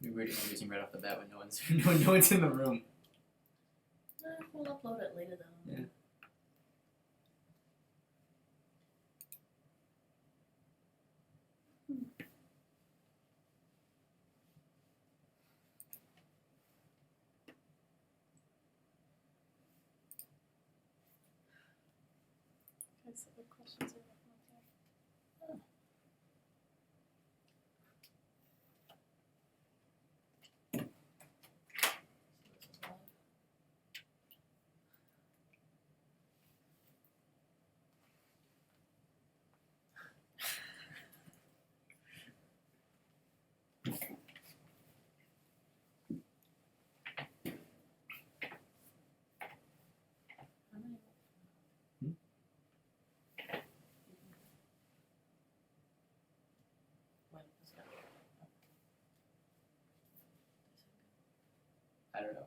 We were introducing right off the bat when no one's in the room. We'll upload it later though. Yeah. So the questions are up here. I don't know.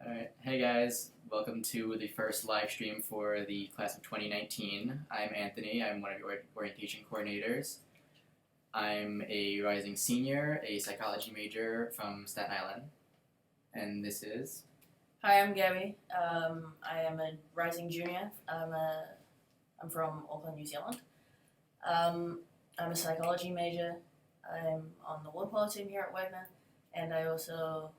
Alright, hey guys, welcome to the first live stream for the class of 2019. I'm Anthony, I'm one of your orientation coordinators. I'm a rising senior, a psychology major from Staten Island. And this is... Hi, I'm Gabby. I am a rising junior. I'm from Auckland, New Zealand. I'm a psychology major. I'm on the water polo team here at Wagner, and I also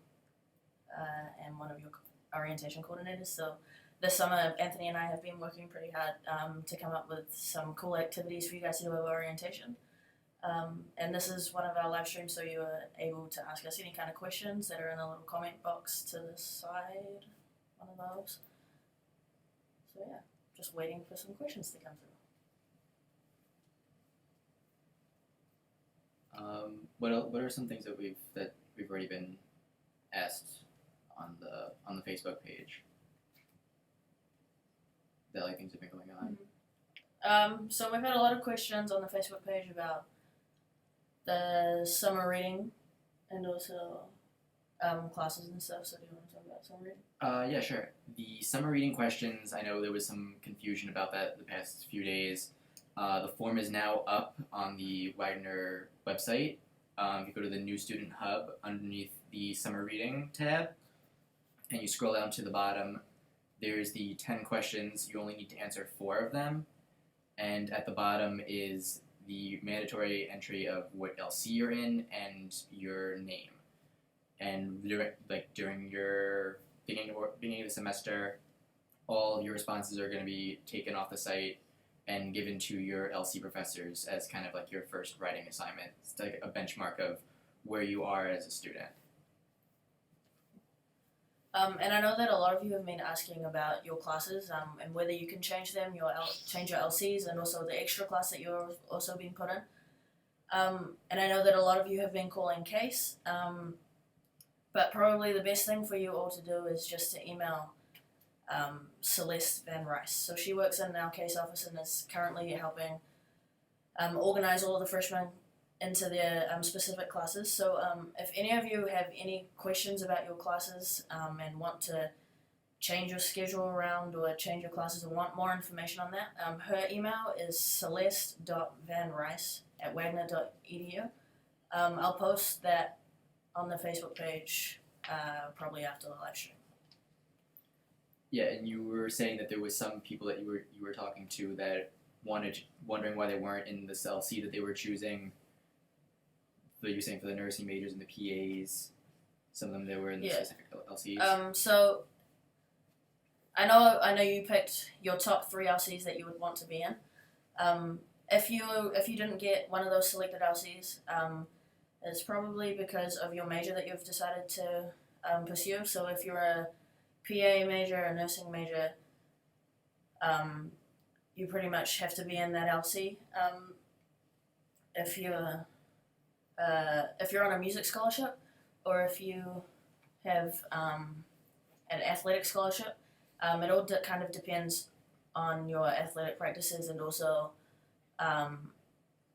am one of your orientation coordinators. So this summer, Anthony and I have been working pretty hard to come up with some cool activities for you guys to do over orientation. And this is one of our live streams, so you are able to ask us any kind of questions that are in a little comment box to the side, one of those. So yeah, just waiting for some questions to come through. What are some things that we've already been asked on the Facebook page that like things have been going on? Mm-hmm. So we've had a lot of questions on the Facebook page about the summer reading and also classes and stuff. So do you want to talk about summer reading? Yeah, sure. The summer reading questions, I know there was some confusion about that the past few days. The form is now up on the Wagner website. If you go to the New Student Hub underneath the Summer Reading tab, and you scroll down to the bottom, there's the 10 questions. You only need to answer 4 of them. And at the bottom is the mandatory entry of what LC you're in and your name. And during your beginning of the semester, all your responses are going to be taken off the site and given to your LC professors as kind of like your first writing assignment. It's like a benchmark of where you are as a student. And I know that a lot of you have been asking about your classes and whether you can change them, change your LCs, and also the extra class that you're also being put in. And I know that a lot of you have been calling case, but probably the best thing for you all to do is just to email Celeste Van Rice. So she works in our case office and is currently helping organize all of the freshmen into their specific classes. So if any of you have any questions about your classes and want to change your schedule around or change your classes or want more information on that, her email is celeste.vanrice@wagner.edu. I'll post that on the Facebook page probably after the live stream. Yeah, and you were saying that there was some people that you were talking to that wondering why they weren't in this LC that they were choosing. So you're saying for the nursing majors and the PAs, some of them they were in the specific LCs. So I know you picked your top 3 LCs that you would want to be in. If you didn't get one of those selected LCs, it's probably because of your major that you've decided to pursue. So if you're a PA major, a nursing major, you pretty much have to be in that LC. If you're on a music scholarship, or if you have an athletic scholarship, it all kind of depends on your athletic practices and also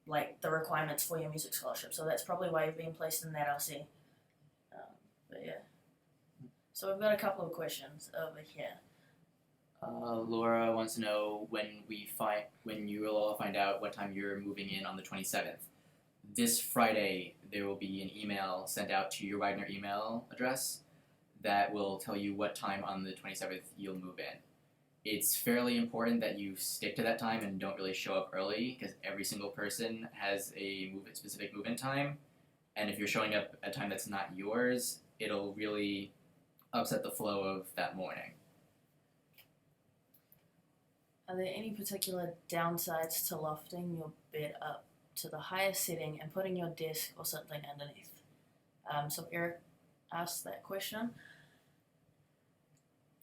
like the requirements for your music scholarship. So that's probably why you've been placed in that LC. But yeah. So we've got a couple of questions over here. Laura wants to know when you will all find out what time you're moving in on the 27th. This Friday, there will be an email sent out to your Wagner email address that will tell you what time on the 27th you'll move in. It's fairly important that you stick to that time and don't really show up early because every single person has a specific move-in time, and if you're showing up at a time that's not yours, it'll really upset the flow of that morning. Are there any particular downsides to lofting your bed up to the highest setting and putting your desk or something underneath? So Eric asked that question.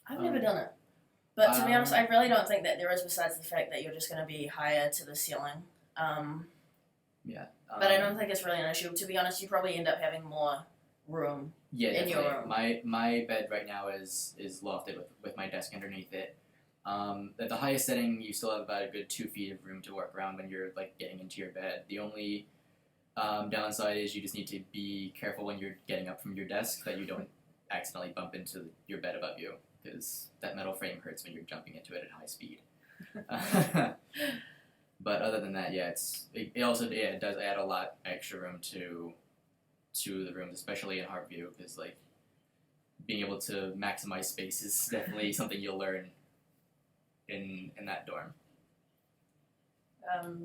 I've never done it. But to be honest, I really don't think that there is, besides the fact that you're just going to be higher to the ceiling. But I don't think it's really an issue. To be honest, you probably end up having more room in your room. My bed right now is lofted with my desk underneath it. At the highest setting, you still have about a good 2 feet of room to work around when you're like getting into your bed. The only downside is you just need to be careful when you're getting up from your desk that you don't accidentally bump into your bed above you, because that metal frame hurts when you're jumping into it at high speed. But other than that, it does add a lot extra room to the rooms, especially in Harborview, because like being able to maximize space is definitely something you'll learn in that dorm.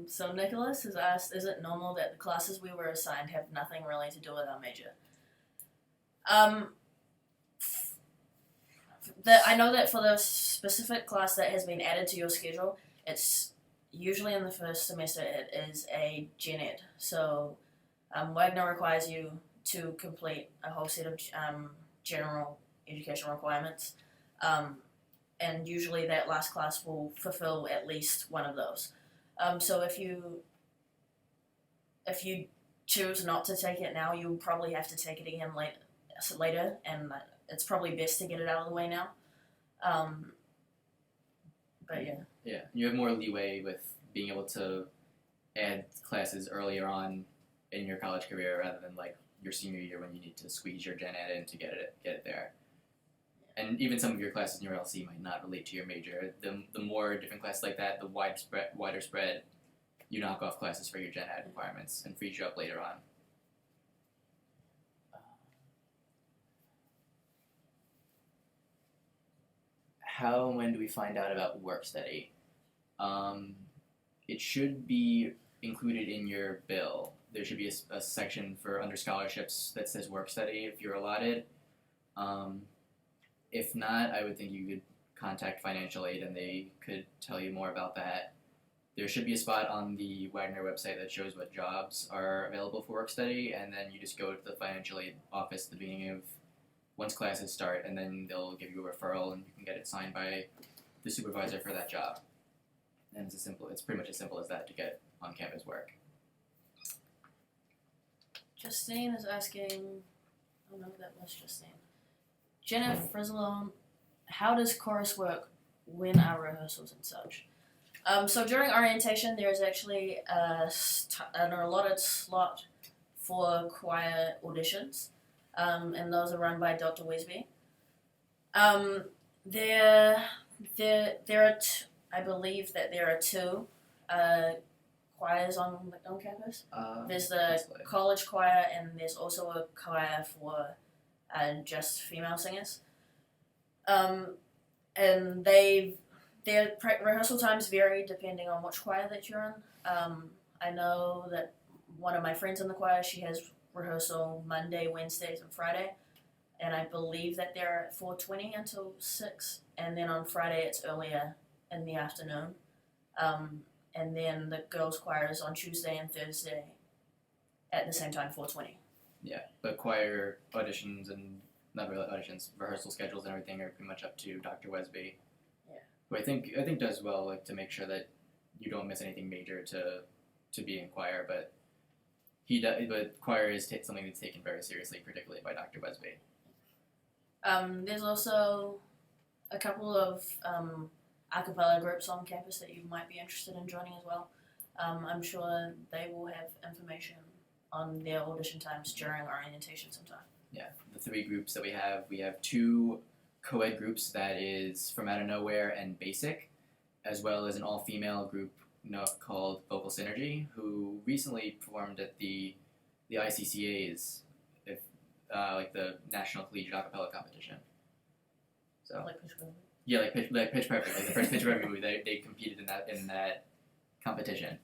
So Nicholas has asked, is it normal that the classes we were assigned have nothing really to do with our major? I know that for the specific class that has been added to your schedule, it's usually in the first semester it is a gen ed. So Wagner requires you to complete a whole set of general education requirements. And usually that last class will fulfill at least one of those. So if you choose not to take it now, you'll probably have to take it again later, and it's probably best to get it out of the way now. But yeah. Yeah, you have more leeway with being able to add classes earlier on in your college career rather than like your senior year when you need to squeeze your gen ed in to get it there. And even some of your classes in your LC might not relate to your major. The more different classes like that, the wider spread, you knock off classes for your gen ed requirements and frees you up later on. How and when do we find out about work study? It should be included in your bill. There should be a section for under scholarships that says work study if you're allotted. If not, I would think you could contact financial aid and they could tell you more about that. There should be a spot on the Wagner website that shows what jobs are available for work study, and then you just go to the financial aid office at the beginning of once classes start, and then they'll give you a referral and you can get it signed by the supervisor for that job. And it's pretty much as simple as that to get on-campus work. Justine is asking, oh no, that was Justine. Jennifer Frizzlone, how does chorus work? When are rehearsals and such? So during orientation, there is actually an allotted slot for choir auditions, and those are run by Dr. Wesby. I believe that there are two choirs on campus. There's the college choir, and there's also a choir for just female singers. And their rehearsal times vary depending on which choir that you're in. I know that one of my friends in the choir, she has rehearsal Monday, Wednesdays, and Friday. And I believe that they're at 4:20 until 6. And then on Friday, it's earlier in the afternoon. And then the girls' choir is on Tuesday and Thursday at the same time, 4:20. Yeah, but choir auditions and not really auditions, rehearsal schedules and everything are pretty much up to Dr. Wesby. Yeah. Who I think does well, like to make sure that you don't miss anything major to be in choir, but but choir is something that's taken very seriously, particularly by Dr. Wesby. There's also a couple of a cappella groups on campus that you might be interested in joining as well. I'm sure they will have information on their audition times during orientation sometime. Yeah, the 3 groups that we have 2 co-ed groups that is From Out of Nowhere and Basic, as well as an all-female group called Vocal Synergy, who recently performed at the ICCA's, if like the National Collegiate Acapella Competition. So Like Pitch Perfect. yeah, like Pitch Perfect, like the first Pitch Perfect movie. They competed in that competition.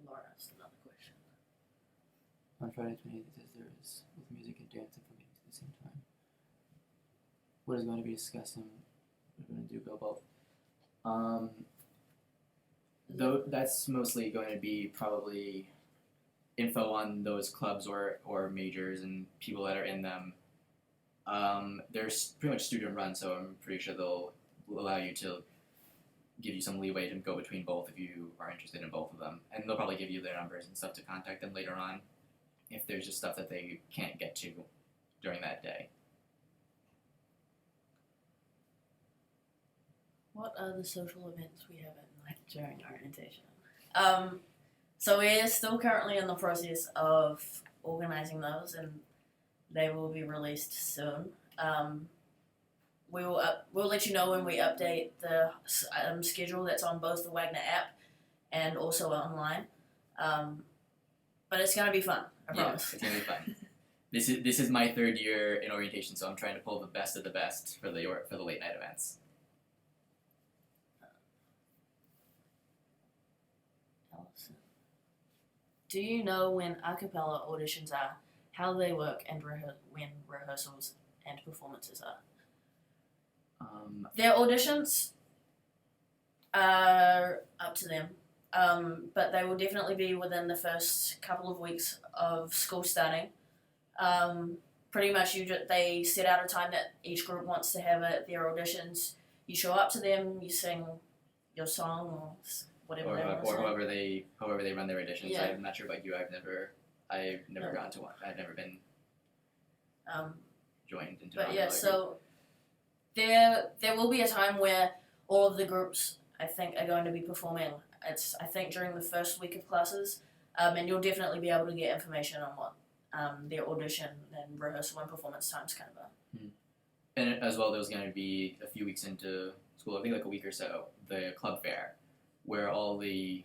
Laura asked another question. On Friday 28th, it says there is with music and dance and filming at the same time. What is going to be discussed and what we're going to do go both. Though that's mostly going to be probably info on those clubs or majors and people that are in them. They're pretty much student run, so I'm pretty sure they'll allow you to give you some leeway to go between both if you are interested in both of them. And they'll probably give you their numbers and stuff to contact them later on if there's just stuff that they can't get to during that day. What are the social events we have at night during orientation? So we're still currently in the process of organizing those, and they will be released soon. We'll let you know when we update the schedule that's on both the Wagner app and also online. But it's gonna be fun. I promise. It's gonna be fun. This is my third year in orientation, so I'm trying to pull the best of the best for the late night events. Do you know when a cappella auditions are, how they work, and when rehearsals and performances are? Their auditions are up to them, but they will definitely be within the first couple of weeks of school starting. Pretty much they set out a time that each group wants to have their auditions. You show up to them, you sing your song or whatever they want to sing. however they run their auditions. Yeah. I'm not sure about you. I've never gone to one. I've never been joined into. But an yeah, umbrella so there will be a time where all of the groups I think are going to be performing. It's I think during the first week of classes, and you'll definitely be able to get information on what their audition and rehearsal and performance times kind of are. And as well, there's going to be a few weeks into school, I think like a week or so, the club fair, where all the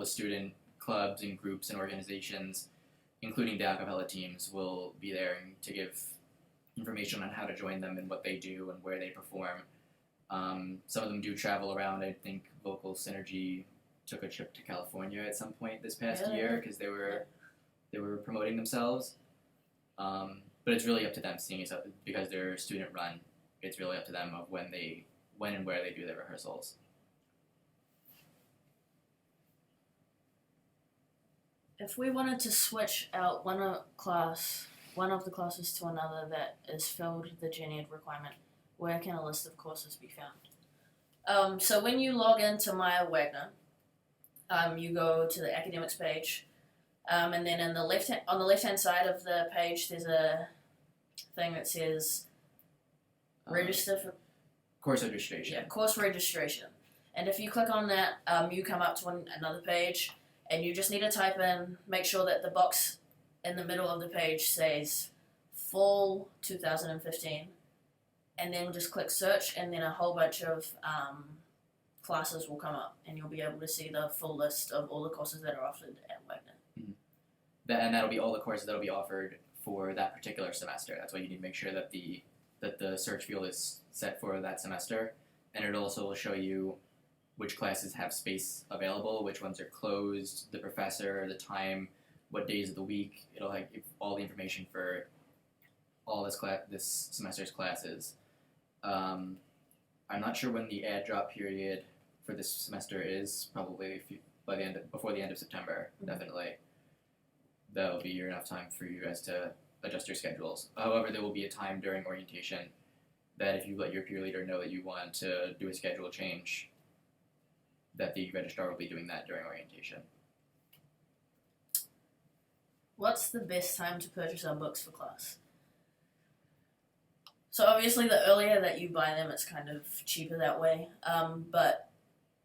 student clubs and groups and organizations, including the a cappella teams, will be there to give information on how to join them and what they do and where they perform. Some of them do travel around. I think Vocal Synergy took a trip to California at some point this past year because they were promoting themselves. But it's really up to them, seeing as because they're student run. It's really up to them of when and where they do their rehearsals. If we wanted to switch out one of the classes to another that is filled the gen ed requirement, where can a list of courses be found? So when you log into Maya Wagner, you go to the academics page, and then on the left hand side of the page, there's a thing that says register for course registration. Yeah, course registration. And if you click on that, you come up to another page, and you just need to type in, make sure that the box in the middle of the page says fall 2015, and then just click search, and then a whole bunch of classes will come up, and you'll be able to see the full list of all the courses that are offered at Wagner. And that'll be all the courses that'll be offered for that particular semester. That's why you need to make sure that the search field is set for that semester, and it also will show you which classes have space available, which ones are closed, the professor, the time, what days of the week. It'll have all the information for all this semester's classes. I'm not sure when the ad drop period for this semester is. Probably before the end of September, definitely. That'll be enough time for you guys to adjust your schedules. However, there will be a time during orientation that if you let your peer leader know that you want to do a schedule change, that the registrar will be doing that during orientation. What's the best time to purchase our books for class? So obviously the earlier that you buy them, it's kind of cheaper that way. But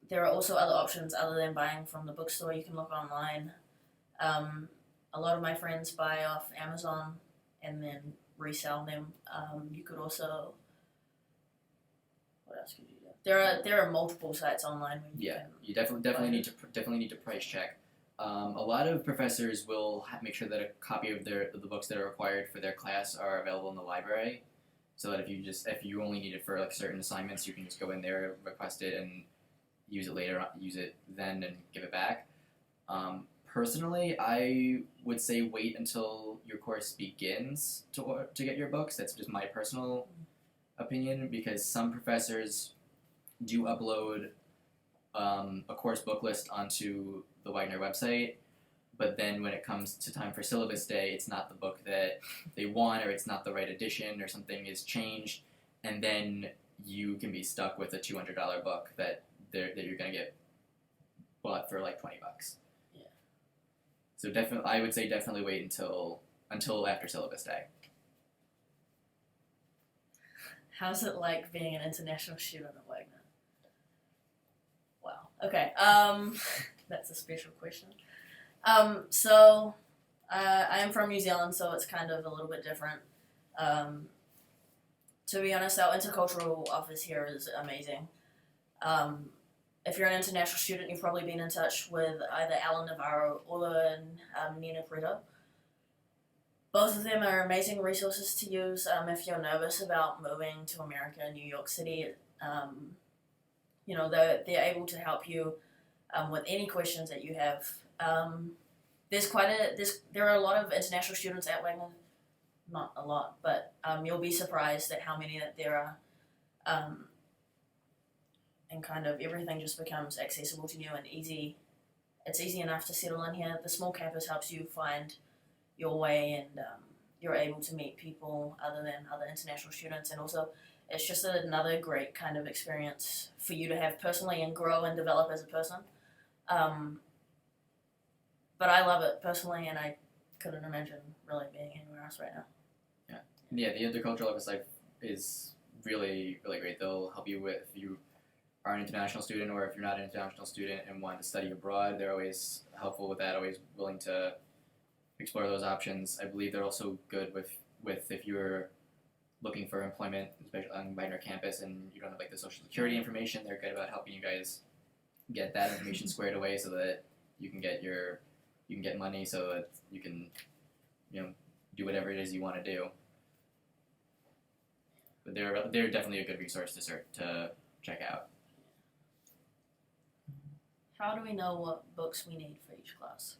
there are also other options other than buying from the bookstore. You can look online. A lot of my friends buy off Amazon. and then resell them. You could also, what else could you do? There are multiple sites online where you can. You definitely need to price check. A lot of professors will make sure that a copy of the books that are required for their class are available in the library, so that if you only need it for like certain assignments, you can just go in there, request it, and use it then and give it back. Personally, I would say wait until your course begins to get your books. That's just my personal opinion, because some professors do upload a course book list onto the Wagner website, but then when it comes to time for syllabus day, it's not the book that they want, or it's not the right edition, or something is changed, and then you can be stuck with a $200 book that you're gonna get bought for like $20. Yeah. So I would say definitely wait until after syllabus day. How's it like being an international student at Wagner? Wow. Okay. That's a special question. So I am from New Zealand, so it's kind of a little bit different. To be honest, our intercultural office here is amazing. If you're an international student, you've probably been in touch with either Alan Navarro or Nina Preto. Both of them are amazing resources to use if you're nervous about moving to America and New York City. They're able to help you with any questions that you have. There are a lot of international students at Wagner. Not a lot, but you'll be surprised at how many that there are. And kind of everything just becomes accessible to you and easy. It's easy enough to settle in here. The small campus helps you find your way, and you're able to meet people other than other international students, and also it's just another great kind of experience for you to have personally and grow and develop as a person. But I love it personally, and I couldn't imagine really being anywhere else right now. Yeah, the intercultural office life is really, really great. They'll help you with if you are an international student, or if you're not an international student and want to study abroad. They're always helpful with that, always willing to explore those options. I believe they're also good with if you're looking for employment, especially on Wagner campus, and you don't have like the social security information. They're good about helping you guys get that information squared away, so that you can get money, so that you can do whatever it is you want to do. But they're definitely a good resource to check out. How do we know what books we need for each class?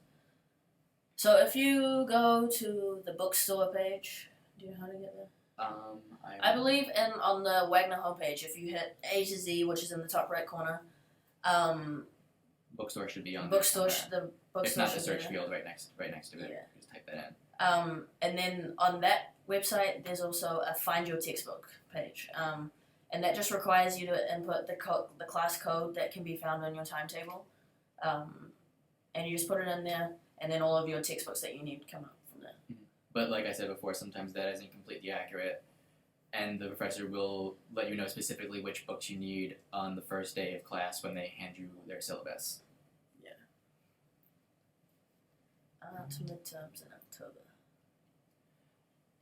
So if you go to the bookstore page, do you know how to get there? I believe on the Wagner homepage, if you hit A to Z, which is in the top right corner, bookstore should be on bookstore. The bookstore. If not, the search field right next to it. Yeah. Just type that in. And then on that website, there's also a Find Your Textbook page, and that just requires you to input the class code that can be found on your timetable, and you just put it in there, and then all of your textbooks that you need come up from there. Mm-hmm. But like I said before, sometimes that isn't completely accurate, and the professor will let you know specifically which books you need on the first day of class when they hand you their syllabus. Yeah. To midterms in October.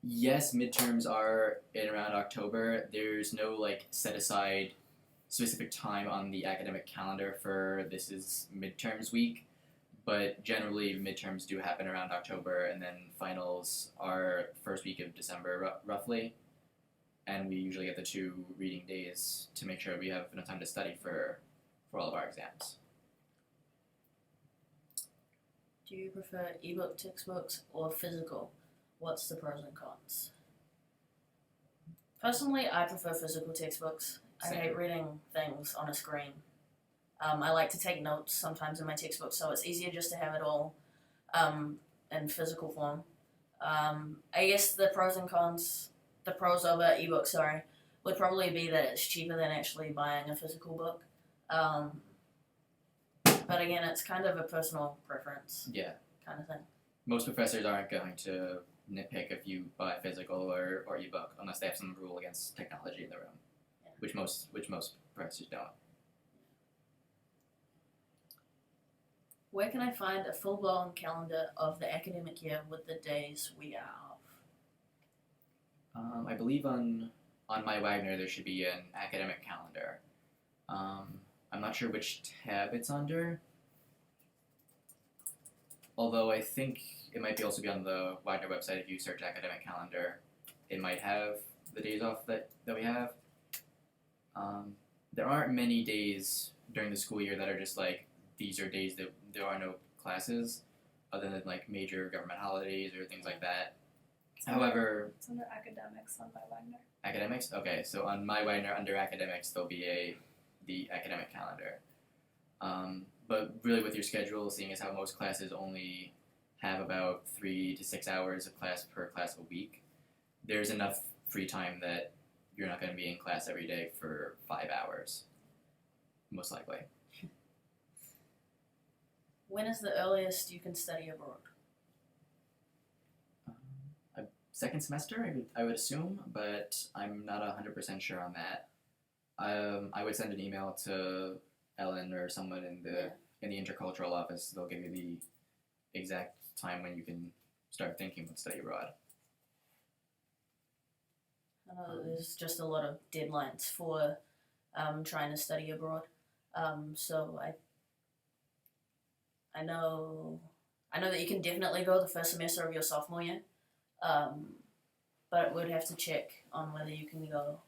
Yes, midterms are in around October. There's no set aside specific time on the academic calendar for this is midterms week, but generally midterms do happen around October, and then finals are first week of December roughly, and we usually get the 2 reading days to make sure we have enough time to study for all of our exams. Do you prefer ebook textbooks or physical? What's the pros and cons? Personally, I prefer physical textbooks. Same. I hate reading things on a screen. I like to take notes sometimes in my textbook, so it's easier just to have it all in physical form. I guess the pros and cons, the pros of an ebook, would probably be that it's cheaper than actually buying a physical book. But again, it's kind of a personal preference. Yeah. Kind of thing. Most professors aren't going to nitpick if you buy physical or ebook unless they have some rule against technology in the room, yeah. which most professors don't. Where can I find a full-blown calendar of the academic year with the days we are off? I believe on my Wagner there should be an academic calendar. I'm not sure which tab it's under, although I think it might also be on the Wagner website. If you search academic calendar, it might have the days off that we have. There aren't many days during the school year that are just like these are days that there are no classes, other than like major government holidays or things like that. However, it's under academics on my Wagner. academics. Okay, so on my Wagner under academics, there'll be the academic calendar. But really, with your schedule, seeing as how most classes only have about 3 to 6 hours of class per class a week, there's enough free time that you're not going to be in class every day for 5 hours, most likely. When is the earliest you can study abroad? Second semester, I would assume, but I'm not 100% sure on that. I would send an email to Ellen or someone in the intercultural office. They'll give you the exact time when you can start thinking about study abroad. I know that there's just a lot of deadlines for trying to study abroad. So I know that you can definitely go the first semester of your sophomore year, but we'd have to check on whether you can go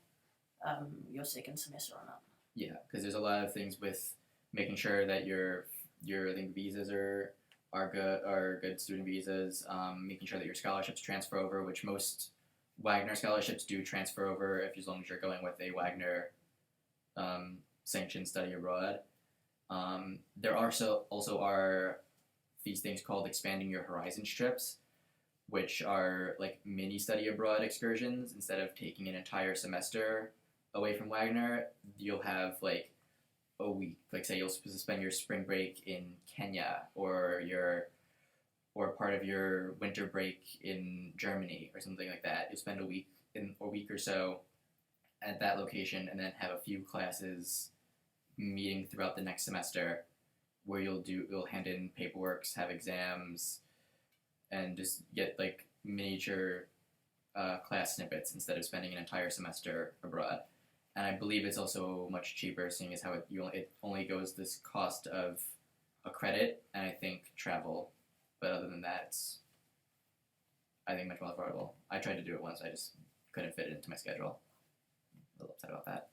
your second semester or not. Yeah, because there's a lot of things with making sure that your I think visas are good student visas. Making sure that your scholarships transfer over, which most Wagner scholarships do transfer over as long as you're going with a Wagner sanctioned study abroad. There also are these things called expanding your horizons trips, which are like mini study abroad excursions. Instead of taking an entire semester away from Wagner, you'll have like a week. Like say you'll spend your spring break in Kenya or part of your winter break in Germany or something like that. You'll spend a week or so at that location and then have a few classes meeting throughout the next semester where you'll hand in paperwork, have exams, and just get like miniature class snippets instead of spending an entire semester abroad. And I believe it's also much cheaper, seeing as how it only goes this cost of a credit and I think travel. But other than that, it's I think much more affordable. I tried to do it once, I just couldn't fit it into my schedule. A little upset about that.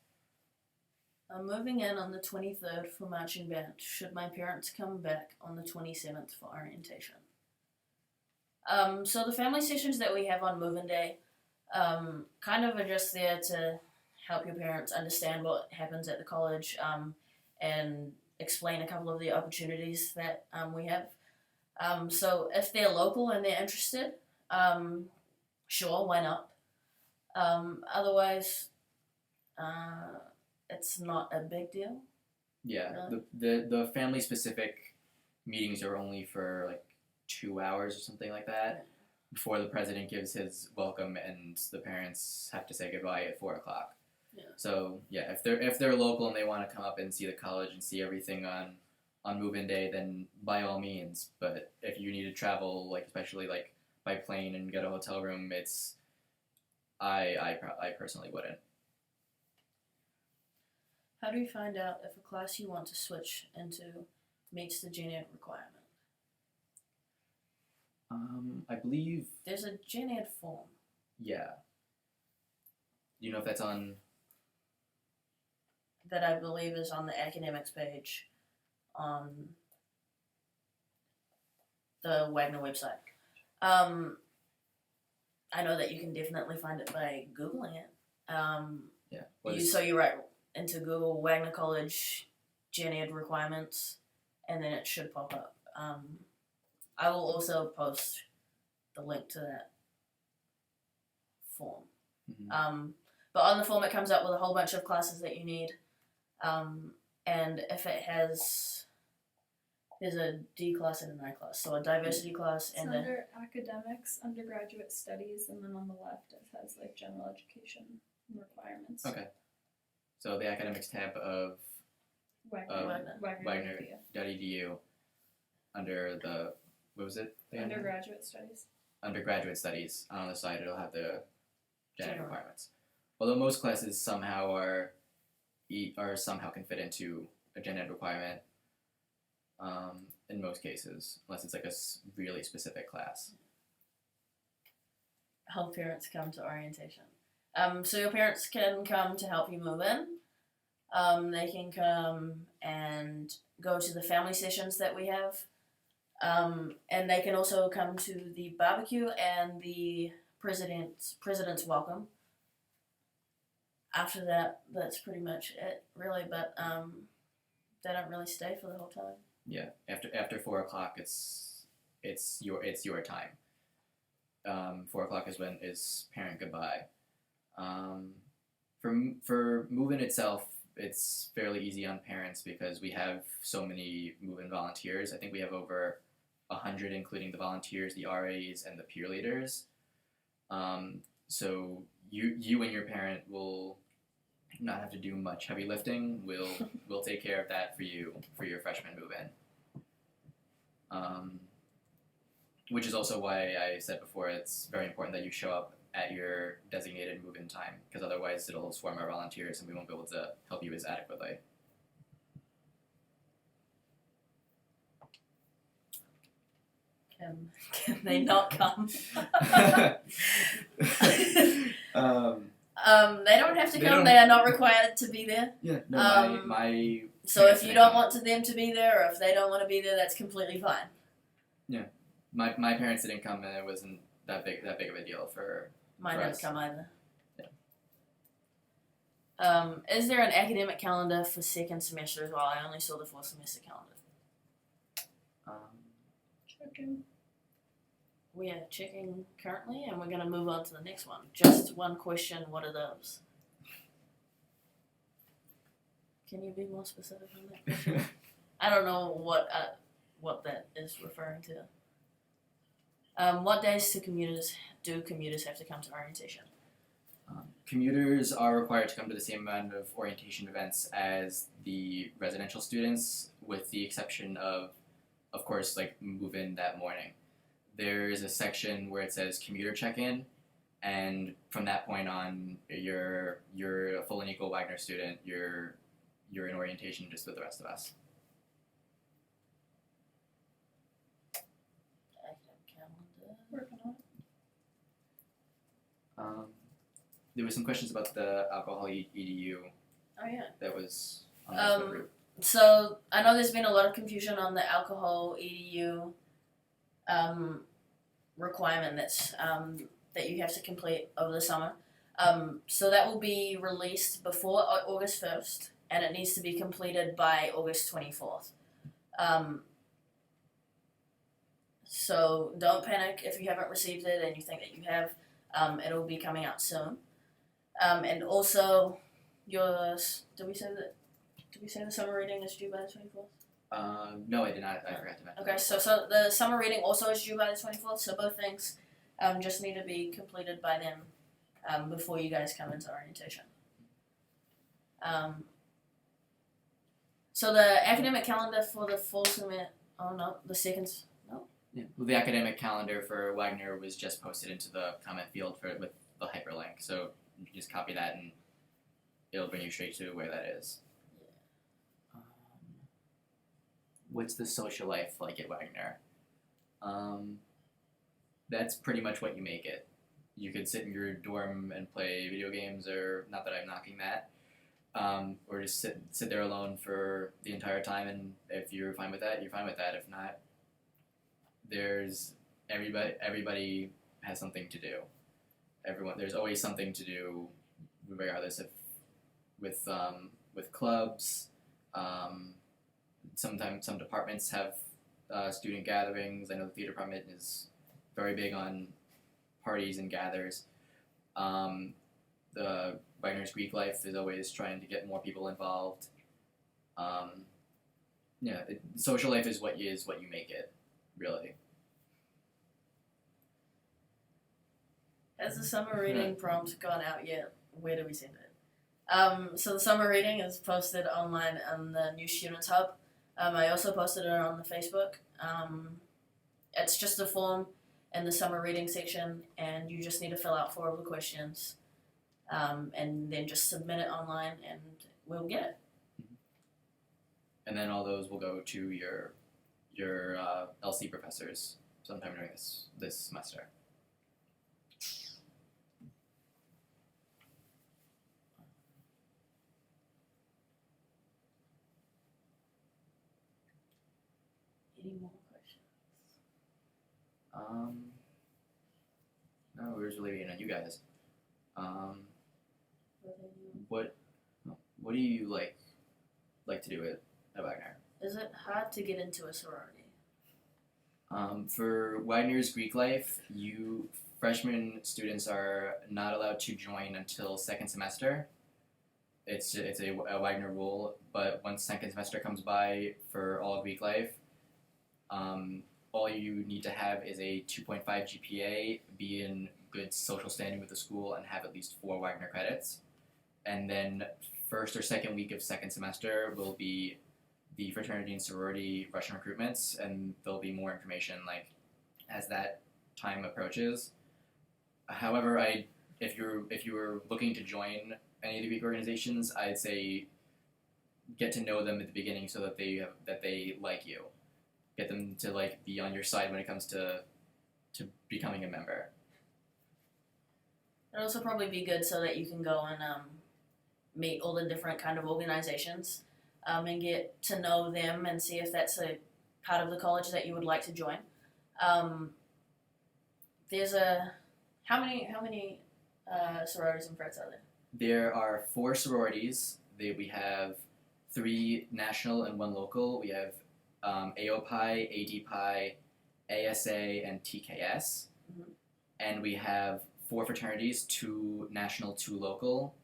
I'm moving in on the 23rd for marching band. Should my parents come back on the 27th for orientation? So the family sessions that we have on move-in day kind of are just there to help your parents understand what happens at the college and explain a couple of the opportunities that we have. So if they're local and they're interested, sure, why not? Otherwise, it's not a big deal. Yeah, Really? the family specific meetings are only for like 2 hours or something like that before the president gives his welcome and the parents have to say goodbye at 4 o'clock. Yeah. So yeah, if they're local and they want to come up and see the college and see everything on move-in day, then by all means. But if you need to travel, like especially like by plane and get a hotel room, I personally wouldn't. How do you find out if a class you want to switch into meets the gen ed requirement? I believe There's a gen ed form. yeah. Do you know if that's on? That I believe is on the academics page on the Wagner website. I know that you can definitely find it by Googling it. Yeah. So you write into Google Wagner College gen ed requirements, and then it should pop up. I will also post the link to that form. Mm-hmm. But on the form it comes up with a whole bunch of classes that you need. And if it has, there's a D class and an I class, so a diversity class It's and under academics, undergraduate studies, and then on the left it has like general education requirements. Okay. So the academics tab of Wagner.edu under the what was it? Undergraduate studies. Undergraduate studies. On the side it'll have the gen ed General. requirements. Although most classes somehow somehow can fit into a gen ed requirement. In most cases, unless it's like a really specific class. Help parents come to orientation. So your parents can come to help you move in. They can come and go to the family sessions that we have. And they can also come to the barbecue and the president's welcome. After that, that's pretty much it, really. But they don't really stay for the whole time. Yeah, after 4:00, it's your time. 4:00 is parent goodbye. For move-in itself, it's fairly easy on parents because we have so many move-in volunteers. I think we have over 100, including the volunteers, the RAs, and the peer leaders. So you and your parent will not have to do much heavy lifting. We'll take care of that for you for your freshman move-in. Which is also why I said before it's very important that you show up at your designated move-in time, because otherwise it'll swarm our volunteers and we won't be able to help you as adequately. Can they not come? They don't have to They come. don't- They are not required to be there. Yeah, no, my So parents if you didn't don't come. want them to be there, or if they don't want to be there, that's completely fine. My parents didn't come, and it wasn't that big of a deal for. Mine For didn't us. come either. Yeah. Is there an academic calendar for second semester as well? I only saw the fourth semester calendar. Checking. We are checking currently, and we're going to move on to the next one. Just one question, what are those? Can you be more specific on that question? I don't know what that is referring to. What days do commuters have to come to orientation? Commuters are required to come to the same amount of orientation events as the residential students, with the exception of course, like move in that morning. There is a section where it says commuter check-in, and from that point on, you're a full and equal Wagner student. You're in orientation just with the rest of us. Academic calendar. Working on it. There were some questions about the alcohol EDU Oh yeah. that was on the Facebook group. So I know there's been a lot of confusion on the alcohol EDU requirement that you have to complete over the summer. So that will be released before August 1st, and it needs to be completed by August 24th. So don't panic if you haven't received it and you think that you have. It'll be coming out soon. And also, did we say the summer reading is due by the 24th? No, I did not. I forgot to mention. Okay, so the summer reading also is due by the 24th, so both things just need to be completed by then before you guys come into orientation. So the academic calendar for the full semester, Yeah. Well, the academic calendar for Wagner was just posted into the comment field with the hyperlink, so you can just copy that and it'll bring you straight to where that is. What's the social life like at Wagner? That's pretty much what you make it. You could sit in your dorm and play video games, or not that I'm knocking that, or just sit there alone for the entire time, and if you're fine with that, you're fine with that. If not, there's everybody has something to do. There's always something to do, regardless of with clubs. Sometimes some departments have student gatherings. I know the theater department is very big on parties and gathers. The Wagner's Greek life is always trying to get more people involved. Social life is what you make it, really. Has the summer reading prompt gone out yet? Where do we send it? So the summer reading is posted online on the New Students Hub. I also posted it on the Facebook. It's just a form in the summer reading section, and you just need to fill out 4 of the questions. and then just submit it online and we'll get it. And then all those will go to your LC professors sometime during this semester. Any more questions? No, we're just really waiting on you guys. What do you like to do at Wagner? Is it hard to get into a sorority? For Wagner's Greek life, freshman students are not allowed to join until second semester. It's a Wagner rule, but once second semester comes by for all Greek life, all you need to have is a 2.5 GPA, be in good social standing with the school, and have at least 4 Wagner credits. And then first or second week of second semester will be the fraternity and sorority Russian recruitments, and there'll be more information as that time approaches. However, if you're looking to join any of the Greek organizations, I'd say get to know them at the beginning so that they like you. Get them to be on your side when it comes to becoming a member. It'd also probably be good so that you can go and meet all the different kind of organizations and get to know them and see if that's a part of the college that you would like to join. How many sororities and frats are there? There are 4 sororities. We have 3 national and 1 local. We have AOPI, ADPI, ASA, and TKS. Mm-hmm. And we have 4 fraternities, 2 national, 2 local.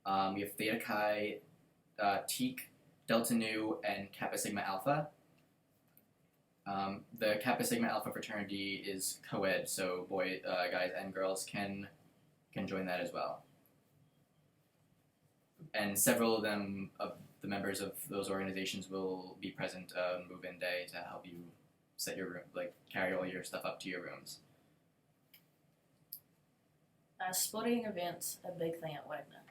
We have Theta Chi, Teak, Delta Nu, and Kappa Sigma Alpha. The Kappa Sigma Alpha fraternity is co-ed, so guys and girls can join that as well. And several of them, the members of those organizations, will be present move-in day to help you set your room, carry all your stuff up to your rooms. Sporting events, a big thing at Wagner.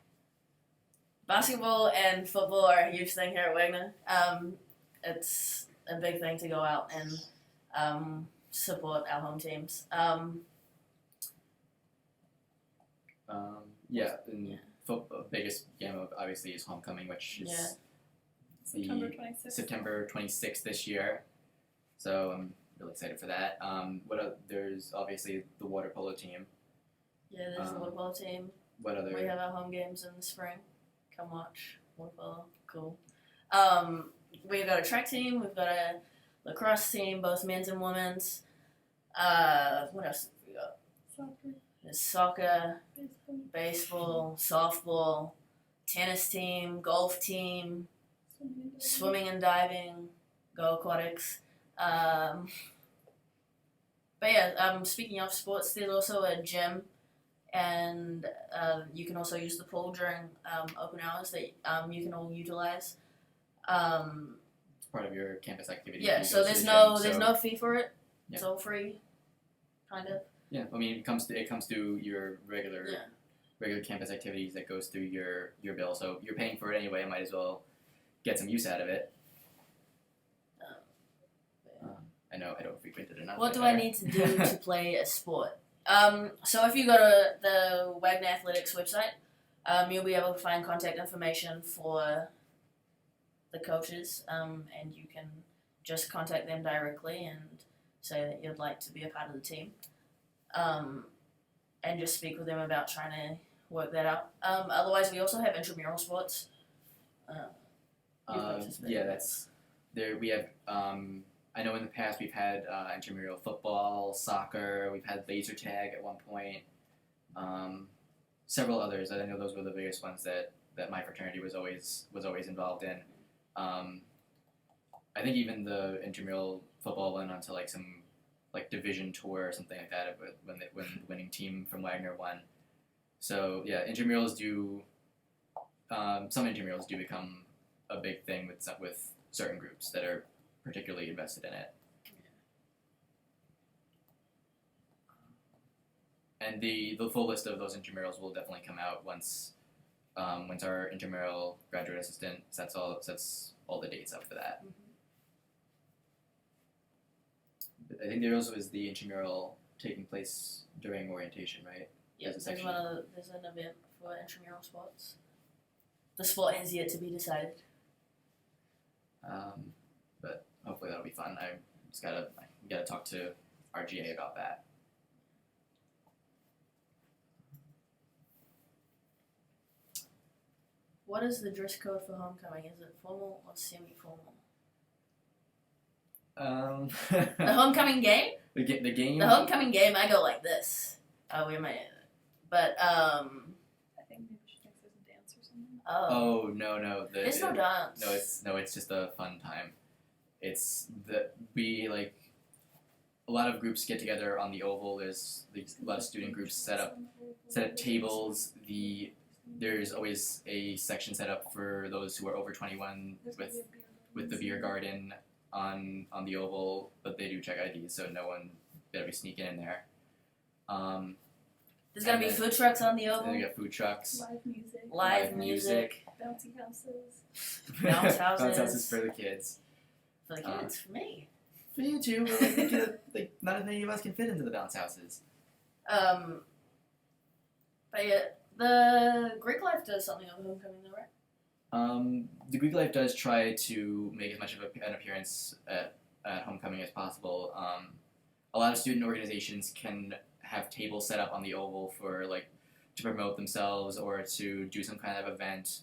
Basketball and football are a huge thing here at Wagner. It's a big thing to go out and support our home teams. Biggest game obviously is homecoming, which is September 26th this year. So I'm really excited for that. There's obviously the water polo team. Yeah, there's the water polo team. What other? We have our home games in the spring. Come watch water polo. Cool. We've got a track team. We've got a lacrosse team, both men's and women's. What else have we got? Soccer. There's soccer, baseball, softball, tennis team, golf team, swimming and diving, go aquatics. But yeah, speaking of sports, there's also a gym, and you can also use the pool during open hours that you can all utilize. It's part of your campus activity. Yeah, so there's no fee for it. Yeah. It's all free, kind of. Yeah, I mean it comes through your regular campus activities that goes through your bill. So you're paying for it anyway. I might as well get some use out of it. I know I don't frequent it enough. What do I need to do to play a sport? So if you go to the Wagner Athletics website, you'll be able to find contact information for the coaches, and you can just contact them directly and say that you'd like to be a part of the team, and just speak with them about trying to work that out. Otherwise, we also have intramural sports. That's there. We have. I know in the past we've had intramural football, soccer. We've had laser tag at one point. Several others. I know those were the biggest ones that my fraternity was always involved in. I think even the intramural football went on to some division tour or something like that when the winning team from Wagner won. So yeah, intramurals do. Some intramurals do become a big thing with certain groups that are particularly invested in it. And the full list of those intramurals will definitely come out once our intramural graduate assistant sets all the dates up for that. I think there also is the intramural taking place during orientation, right? Yeah, There's a section. there's an event for intramural sports. The sport has yet to be decided. But hopefully that'll be fun. I gotta talk to our GA about that. What is the dress code for homecoming? Is it formal or semi-formal? The homecoming game? The game. The homecoming game, I go like this. I wear my, but I think maybe she thinks there's a dance or something. Oh no! There's no dance. It's just a fun time. It's a lot of groups get together on the oval. There's a lot of student groups set up tables. There's always a section set up for those who are over 21 with the beer garden on the oval, but they do check IDs, so no one better be sneaking in there. There's gonna be food trucks on the oval. They got food trucks. Live music. Bouncy houses. Bounce houses. Bounce houses for the kids. For the kids, for me. For you too, but not as many of us can fit into the bounce houses. But yeah, the Greek life does something on homecoming, though, right? The Greek life does try to make as much of an appearance at homecoming as possible. A lot of student organizations can have tables set up on the oval for to promote themselves or to do some kind of event.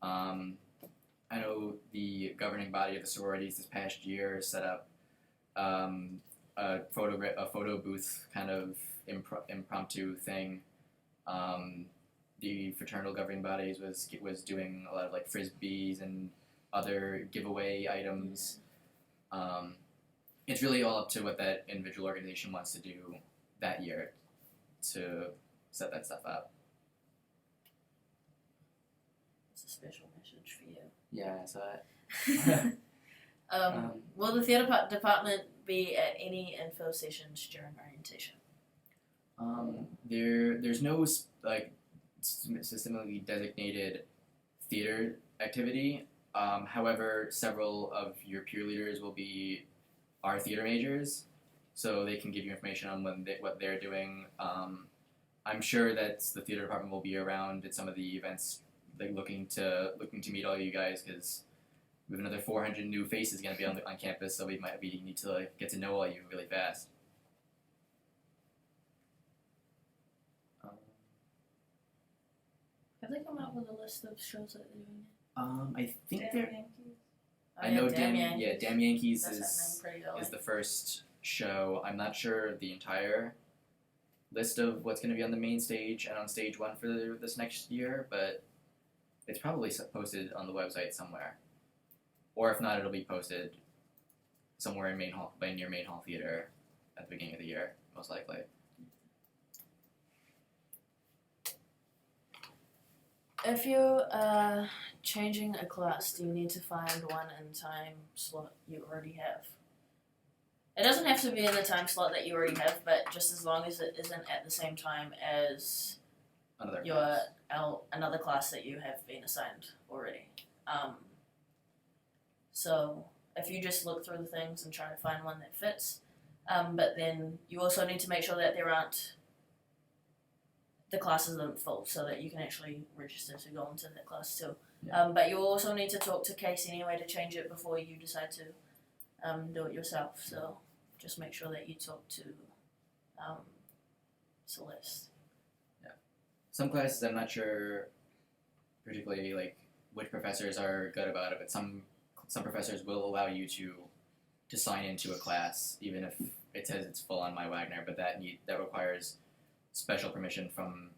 I know the governing body of the sororities this past year set up a photo booth kind of impromptu thing. The fraternal governing bodies was doing a lot of frisbees and other giveaway items. It's really all up to what that individual organization wants to do that year to set that stuff up. It's a special message for you. Yeah, I saw it. Will the theatre department be at any info sessions during orientation? There's no systemically designated theater activity. However, several of your peer leaders will be our theater majors, so they can give you information on what they're doing. I'm sure that the theater department will be around at some of the events, looking to meet all you guys, because we have another 400 new faces going to be on campus, so we need to get to know all you really fast. Have they come out with a list of shows that they're doing? I think Damn they're. Yankees. I know Damn Yankees. Yeah, Damn Yankees That's happening pretty early. is the first show. I'm not sure the entire list of what's going to be on the main stage and on stage one for this next year, but it's probably posted on the website somewhere. Or if not, it'll be posted somewhere in near Main Hall Theater at the beginning of the year, most likely. If you're changing a class, do you need to find one in time slot you already have? It doesn't have to be in the time slot that you already have, but just as long as it isn't at the same time as another class that you have been assigned already. So if you just look through the things and try to find one that fits, but then you also need to make sure that the classes aren't full, so that you can actually register to go into that class too. Yeah. But you also need to talk to Case anyway to change it before you decide to do it yourself. So just make sure that you talk to Celeste. Yeah. Some classes I'm not sure particularly which professors are good about it, but some professors will allow you to sign into a class even if it says it's full on My Wagner, but that requires special permission from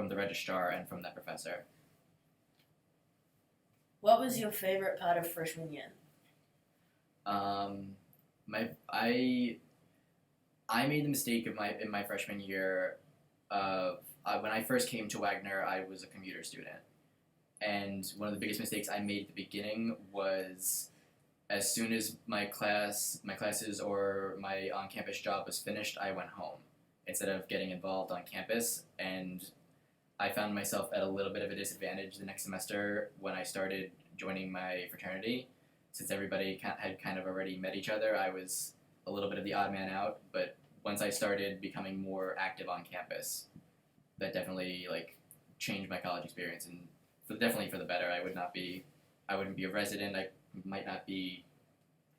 the registrar and from that professor. What was your favorite part of freshman year? I made the mistake in my freshman year of when I first came to Wagner, I was a commuter student, and one of the biggest mistakes I made at the beginning was as soon as my classes or my on-campus job was finished, I went home. instead of getting involved on campus. And I found myself at a little bit of a disadvantage the next semester when I started joining my fraternity. Since everybody had kind of already met each other, I was a little bit of the odd man out. But once I started becoming more active on campus, that definitely like changed my college experience, and definitely for the better. I wouldn't be a resident. I might not be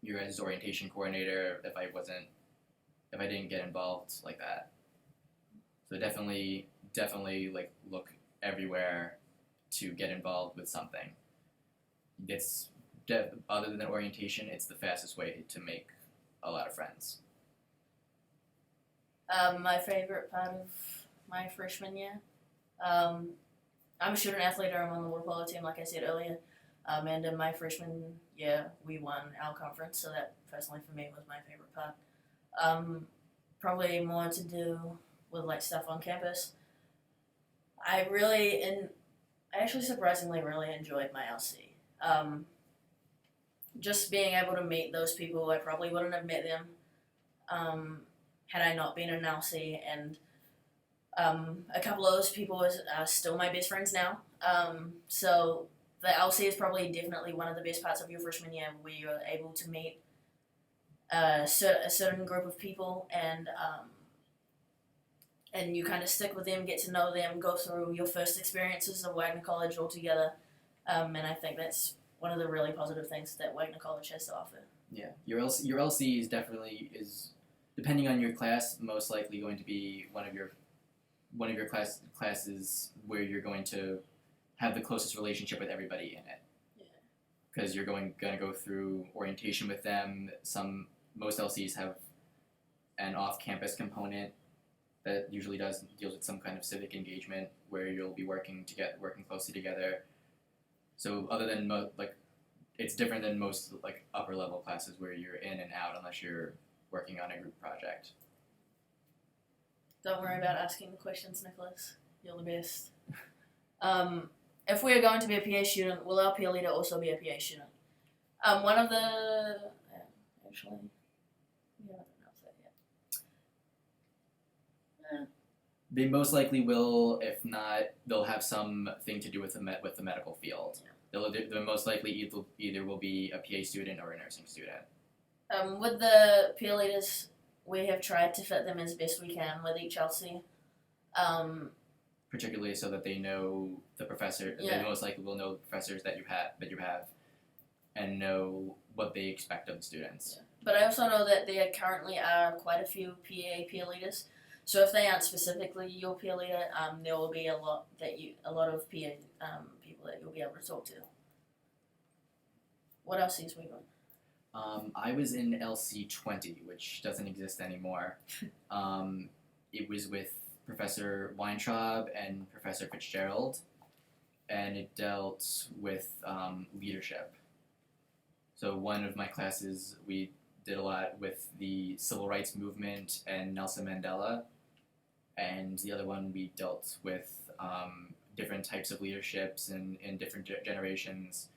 your guys' orientation coordinator if I didn't get involved like that. So definitely like look everywhere to get involved with something. It's other than orientation, it's the fastest way to make a lot of friends. My favorite part of my freshman year. I'm a student athlete. I'm on the water polo team, like I said earlier. And in my freshman year, we won our conference, so that personally for me was my favorite part. Probably more to do with like stuff on campus. I actually surprisingly really enjoyed my LC. Just being able to meet those people, I probably wouldn't have met them had I not been in LC, and a couple of those people are still my best friends now. So the LC is probably definitely one of the best parts of your freshman year, where you're able to meet a certain group of people, and you kind of stick with them, get to know them, go through your first experiences of Wagner College all together. And I think that's one of the really positive things that Wagner College has to offer. Yeah, your LC is definitely depending on your class, most likely going to be one of your classes where you're going to have the closest relationship with everybody in it. Yeah. Because you're going to go through orientation with them. Most LCs have an off-campus component that usually deals with some kind of civic engagement where you'll be working closely together. So other than it's different than most like upper level classes where you're in and out unless you're working on a group project. Don't worry about asking the questions, Nicholas. You're the best. If we are going to be a PA student, will our peer leader also be a PA student? One of the actually, we haven't announced that yet. They most likely will. If not, they'll have something to do with the medical field. Yeah. They'll most likely either will be a PA student or a nursing student. With the peer leaders, we have tried to fit them as best we can with each LC. Particularly so that they know the professor. Yeah. They most likely will know the professors that you have, and know what they expect of the students. Yeah. But I also know that there currently are quite a few PA peer leaders. So if they aren't specifically your peer leader, there will be a lot of PA people that you'll be able to talk to. What else is we going? I was in LC 20, which doesn't exist anymore. It was with Professor Weintraub and Professor Fitzgerald, and it dealt with leadership. So one of my classes, we did a lot with the civil rights movement and Nelson Mandela, and the other one we dealt with different types of leaderships in different generations.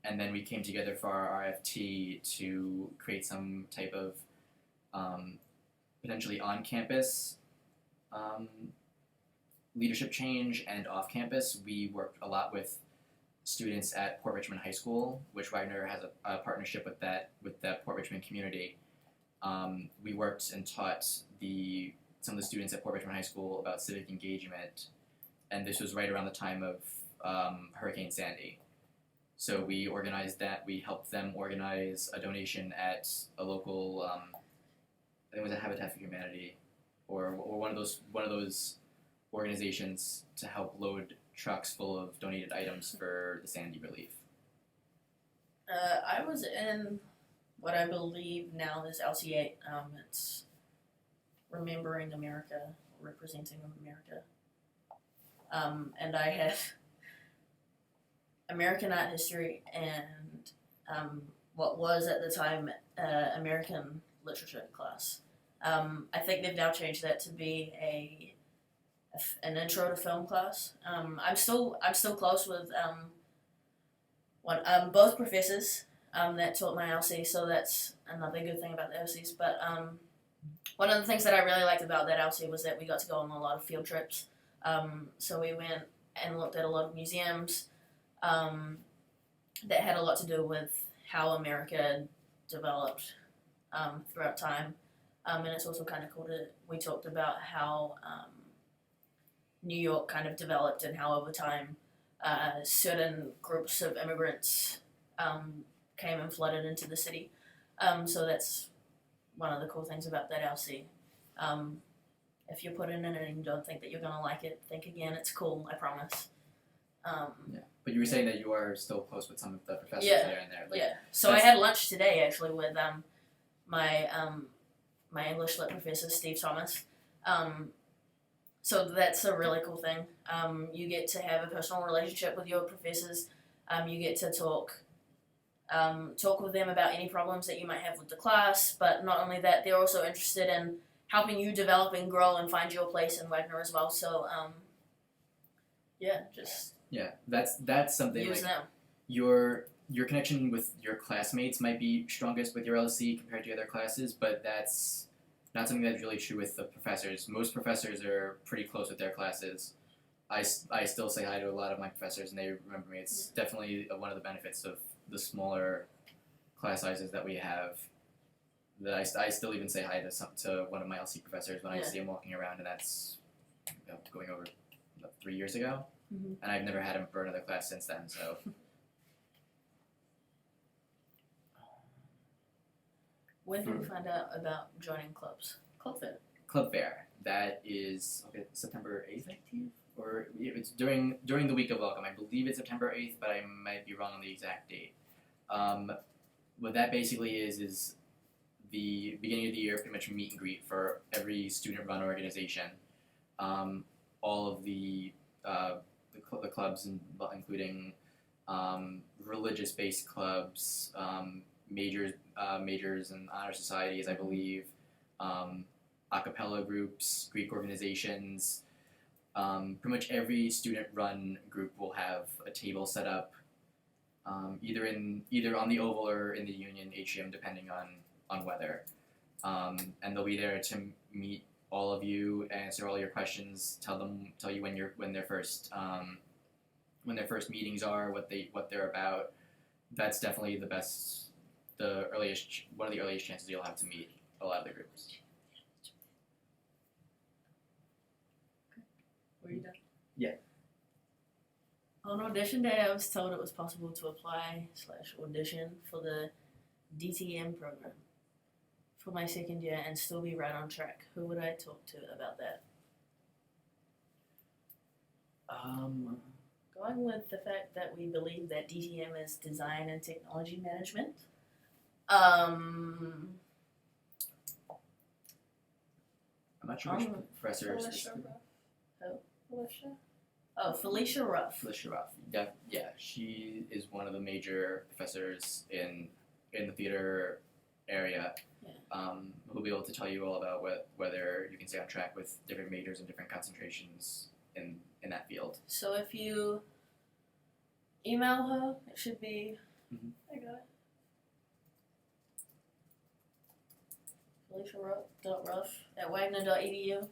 And then we came together for our RFT to create some type of potentially on-campus leadership change, and off-campus we worked a lot with students at Port Richmond High School, which Wagner has a partnership with that Port Richmond community. We worked and taught some of the students at Port Richmond High School about civic engagement, and this was right around the time of Hurricane Sandy. So we organized that. We helped them organize a donation at a local, I think it was a Habitat for Humanity, or one of those organizations to help load trucks full of donated items for the Sandy relief. I was in what I believe now is LC8. It's Remembering America, Representing America. And I had American art history and what was at the time American literature class. I think they've now changed that to be an intro to film class. I'm still close with both professors that taught my LC, so that's another good thing about the LCs. But one of the things that I really liked about that LC was that we got to go on a lot of field trips. So we went and looked at a lot of museums that had a lot to do with how America developed throughout time. And it's also kind of cool that we talked about how New York kind of developed and how over time certain groups of immigrants came and flooded into the city. So that's one of the cool things about that LC. If you're put in it and you don't think that you're going to like it, think again. It's cool, I promise. Yeah, but you were saying that you are still close with some of the professors Yeah. there and there. Like, Yeah. So I had lunch today actually with my my English lit professor Steve Thomas. So that's a really cool thing. You get to have a personal relationship with your professors. You get to talk with them about any problems that you might have with the class. But not only that, they're also interested in helping you develop and grow and find your place in Wagner as well. So just that's something use like them. your connection with your classmates might be strongest with your LC compared to other classes, but that's not something that's really true with the professors. Most professors are pretty close with their classes. I still say hi to a lot of my professors, and they remember me. It's definitely one of the benefits of the smaller class sizes that we have. That I still even say hi to one of my LC professors when I see him walking around, and that's going over 3 years ago. Mm-hmm. And I've never had him for another class since then, so. When did you find out about joining clubs? Club Fair. Club Fair. That is September 8th, I believe? Or it's during the week of welcome. I believe it's September 8th, but I might be wrong on the exact date. What that basically is the beginning of the year, pretty much meet and greet for every student-run organization. All of the clubs, including religious-based clubs, majors and honor societies, I believe, a cappella groups, Greek organizations. Pretty much every student-run group will have a table set up, either on the Oval or in the Union atrium, depending on weather. And they'll be there to meet all of you, answer all your questions, tell you when their first meetings are, what they're about. That's definitely one of the earliest chances you'll have to meet a lot of the groups. Were you done? Yeah. On audition day, I was told it was possible to apply/audition for the DTM program for my second year and still be right on track. Who would I talk to about that? Going with the fact that we believe that DTM is design and technology management. I'm not sure which professor is this. Felicia Ruff. Felicia Ruff. Yeah, she is one of the major professors in the theater area. Yeah. Who'll be able to tell you all about whether you can stay on track with different majors and different concentrations in that field. So if you email her, it should be. Mm-hmm. I got it. FeliciaRuff.ruff@wagner.edu.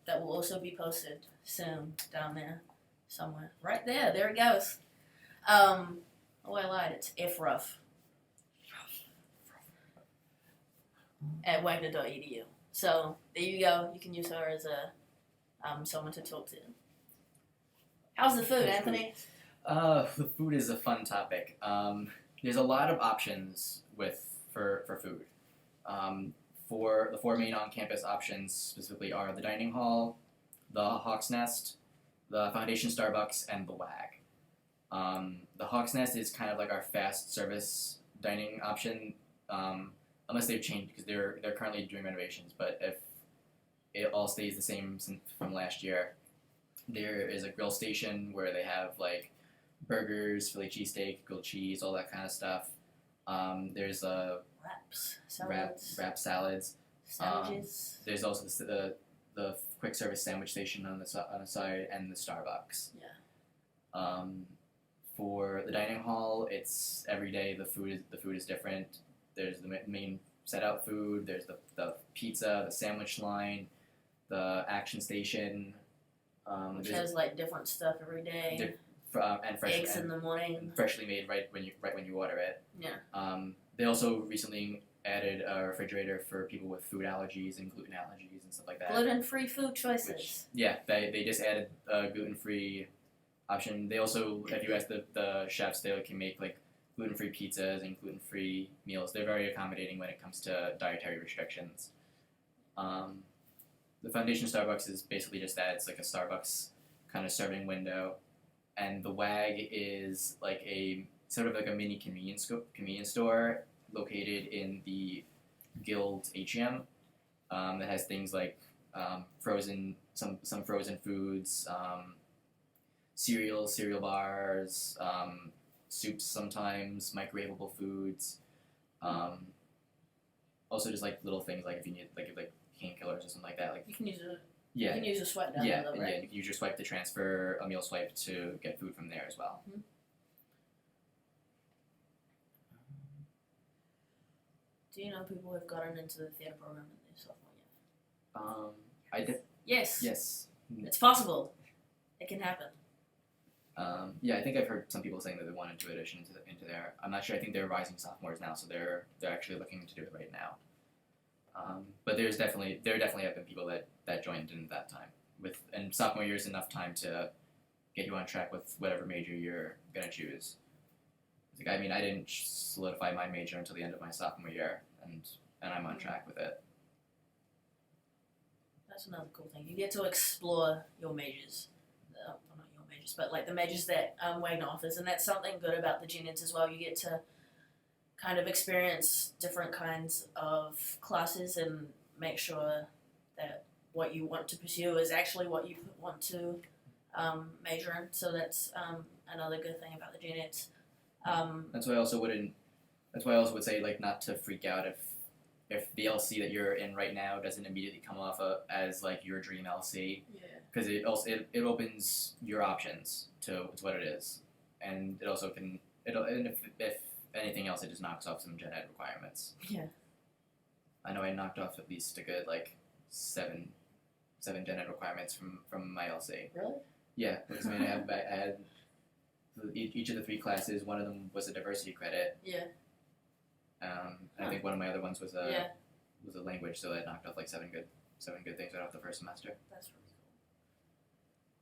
That will also be posted soon down there somewhere. Right there. There it goes. I lied. It's FRuff at Wagner.edu. So there you go. You can use her as a someone to talk to. How's the food, Anthony? The food is a fun topic. There's a lot of options for food. For the 4 main on-campus options specifically are the dining hall, the Hawk's Nest, the Foundation Starbucks, and the WAG. The Hawk's Nest is kind of like our fast service dining option, unless they've changed because they're currently doing renovations. But if it all stays the same from last year, there is a grill station where they have like burgers, Philly cheesesteak, grilled cheese, all that kind of stuff. There's a Wraps, salads, wrap salads. sandwiches. There's also the quick service sandwich station on the side, and the Starbucks. Yeah. For the dining hall, it's every day the food is different. There's the main set out food. There's the pizza, the sandwich line, the action station. Which there's has like different stuff every day. and fresh Eggs in and the morning. freshly made right when you order it. Yeah. They also recently added a refrigerator for people with food allergies and gluten allergies and stuff like that. Gluten-free food choices. Which, yeah, they just added a gluten-free option. They also, if you ask the chefs, they can make like gluten-free pizzas and gluten-free meals. They're very accommodating when it comes to dietary restrictions. The Foundation Starbucks is basically just that. It's like a Starbucks kind of serving window, and the WAG is like a sort of like a mini convenience store located in the Guild atrium that has things like some frozen foods, cereal bars, soups sometimes, microwavable foods. Also just like little things like if you need like painkillers or something like that. Like You can use a yeah, you can use a swipe down yeah, though, and right? yeah. You can use your swipe to transfer a meal swipe to get food from there as well. Do you know people who've gotten into the theatre program in their sophomore year? I did. Yes. Yes. It's possible. It can happen. Yeah, I think I've heard some people saying that they wanted to audition into there. I'm not sure. I think they're rising sophomores now, so they're actually looking to do it right now. But there definitely have been people that joined in that time. And sophomore year is enough time to get you on track with whatever major you're gonna choose. Like, I mean, I didn't solidify my major until the end of my sophomore year, and I'm on track with it. That's another cool thing. You get to explore your majors. Well, not your majors, but like the majors that Wagner offers, and that's something good about the gen eds as well. You get to kind of experience different kinds of classes and make sure that what you want to pursue is actually what you want to major in. So that's another good thing about the gen eds. That's why I also would say like not to freak out if the LC that you're in right now doesn't immediately come off as like your dream LC, because it opens your options to what it is, and it also can and if anything else, it just knocks off some gen ed requirements. Yeah. I know I knocked off at least a good like seven gen ed requirements from my LC. Really? Yeah, because I mean I had each of the 3 classes. One of them was a diversity credit. Yeah. I think one of my other ones was a language, so I knocked off like 7 good things right off the first semester. That's really cool.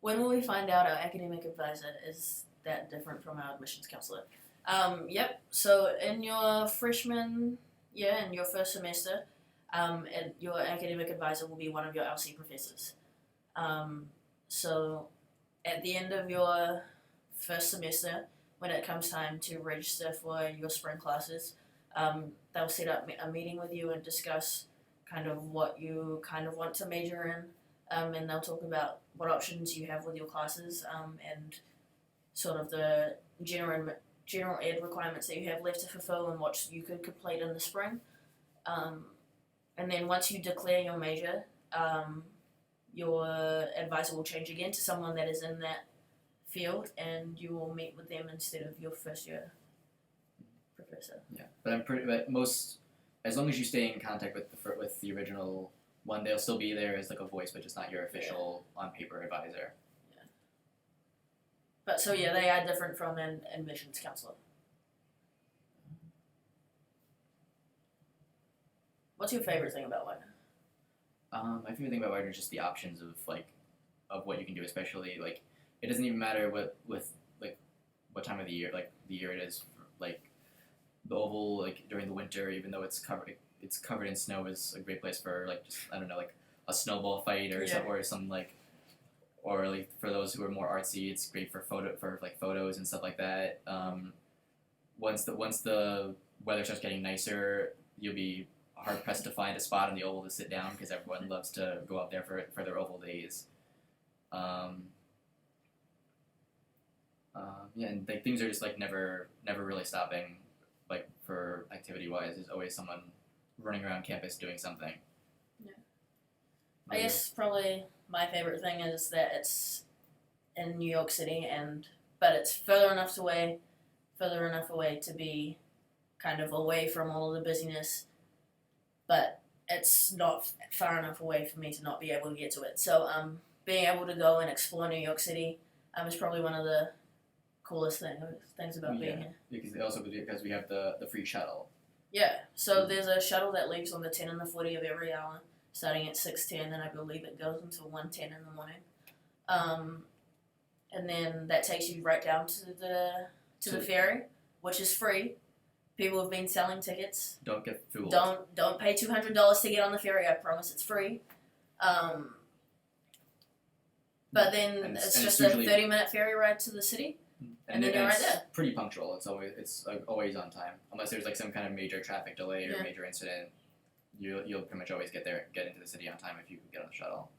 When will we find out our academic advisor is that different from our admissions counselor? Yep. So in your freshman year, in your first semester, your academic advisor will be one of your LC professors. So at the end of your first semester, when it comes time to register for your spring classes, they'll set up a meeting with you and discuss kind of what you kind of want to major in, and they'll talk about what options you have with your classes, and sort of the general ed requirements that you have left to fulfill and what you could complete in the spring. And then once you declare your major, your advisor will change again to someone that is in that field, and you will meet with them instead of your first year professor. Yeah, but as long as you stay in contact with the original one, they'll still be there as like a voice, but just not your official on paper advisor. But so yeah, they are different from an admissions counselor. What's your favorite thing about Wagner? My favorite thing about Wagner is just the options of what you can do, especially like it doesn't even matter what time of the year it is. Like the oval, like during the winter, even though it's covered in snow, is a great place for like just I don't know, like a snowball fight or some or like for those who are more artsy, it's great for photos and stuff like that. Once the weather starts getting nicer, you'll be hard pressed to find a spot on the oval to sit down because everyone loves to go up there for their oval days. Yeah, and like things are just like never really stopping. Like for activity wise, there's always someone running around campus doing something. Yeah. I guess probably my favorite thing is that it's in New York City, but it's further enough away to be kind of away from all of the busyness, but it's not far enough away for me to not be able to get to it. So being able to go and explore New York City is probably one of the coolest things about being here. Because we have the free shuttle. Yeah, so there's a shuttle that leaves on the 10 and the 40 of every hour, starting at 6:10, and I believe it goes until 1:10 in the morning. And then that takes you right down to the ferry, which is free. People have been selling tickets. Don't get fooled. Don't pay $200 to get on the ferry. I promise it's free. But then it's just a 30-minute ferry ride to the city, and then you're right there. Pretty punctual. It's always on time, unless there's like some kind of major traffic delay or major incident. You'll pretty much always get into the city on time if you get on the shuttle.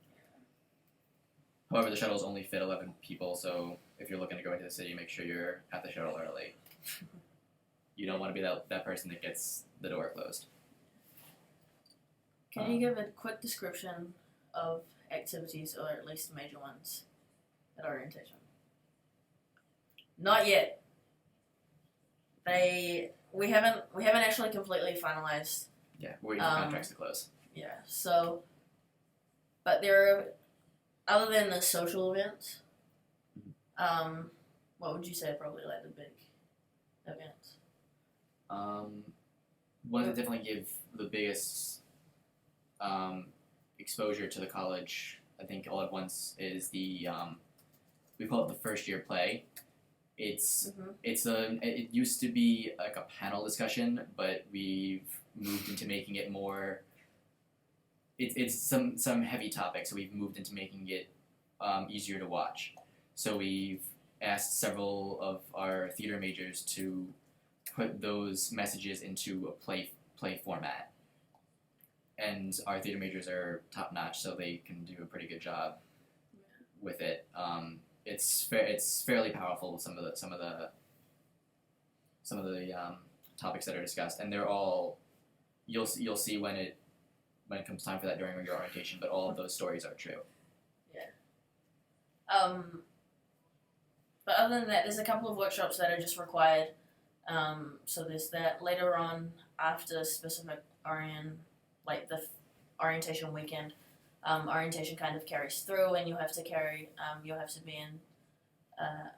However, the shuttles only fit 11 people, so if you're looking to go into the city, make sure you're at the shuttle early. You don't want to be that person that gets the door closed. Can you give a quick description of activities, or at least major ones, at orientation? Not yet. We haven't actually completely finalized. Yeah, we're waiting for contracts to close. Yeah, so, but there are, other than the social events, what would you say are probably like the big events? Ones that definitely give the biggest exposure to the college, I think all at once, is the we call it the first year play. It used to be like a panel discussion, but we've moved into making it more. It's some heavy topics, so we've moved into making it easier to watch. So we've asked several of our theater majors to put those messages into a play format, and our theater majors are top notch, so they can do a pretty good job with it. It's fairly powerful. Some of the topics that are discussed, and they're all you'll see when it comes time for that during your orientation. But all of those stories are true. Yeah. But other than that, there's a couple of workshops that are just required. So there's that later on after specific like the orientation weekend. Orientation kind of carries through, and you'll have to be in